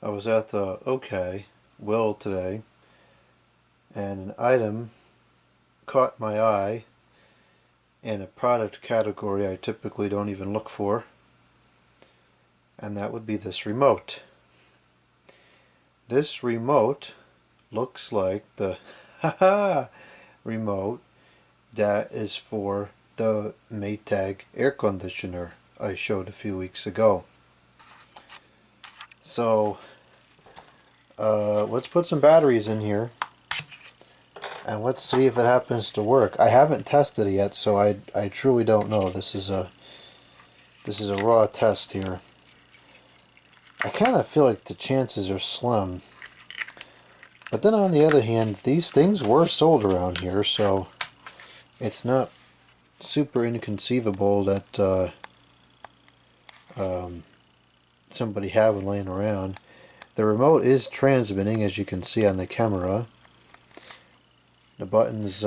I was at the Goodwill today, and an item caught my eye in a product category I typically don't even look for, and that would be this remote. This remote looks like the remote that is for the Maytag air conditioner I showed a few weeks ago. So let's put some batteries in here and let's see if it happens to work. I haven't tested it yet, so I truly don't know. This is a raw test here. I kind of feel like the chances are slim. But then on the other hand, these things were sold around here, so it's not super inconceivable that somebody had one laying around. The remote is transmitting, as you can see on the camera. The buttons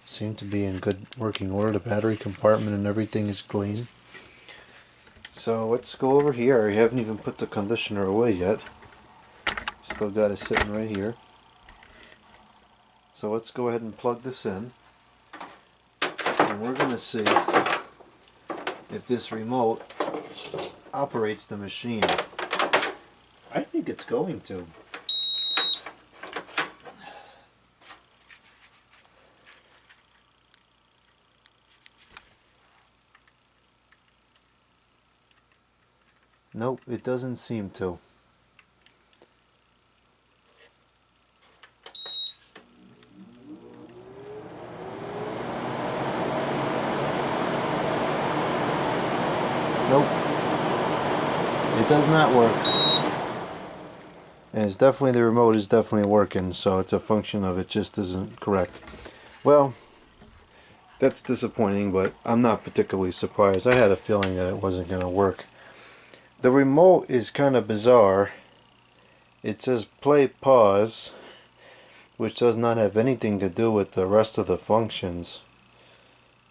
seem to be in good working order. The battery compartment and everything is clean. So let's go over here. I haven't even put the conditioner away yet. Still got it sitting right here. So let's go ahead and plug this in. And we're going to see if this remote operates the machine. I think it's going to. Nope, it doesn't seem to. Nope, it does not work. And it's definitely, the remote is definitely working, so it's a function of it just isn't correct. Well, that's disappointing, but I'm not particularly surprised. I had a feeling that it wasn't going to work. The remote is kind of bizarre. It says play pause, which does not have anything to do with the rest of the functions.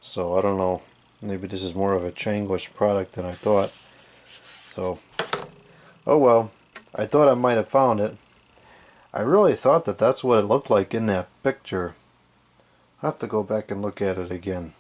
So I don't know. Maybe this is more of a Chinglish product than I thought. So, oh well. I thought I might have found it. I really thought that that's what it looked like in that picture. I'll have to go back and look at it again.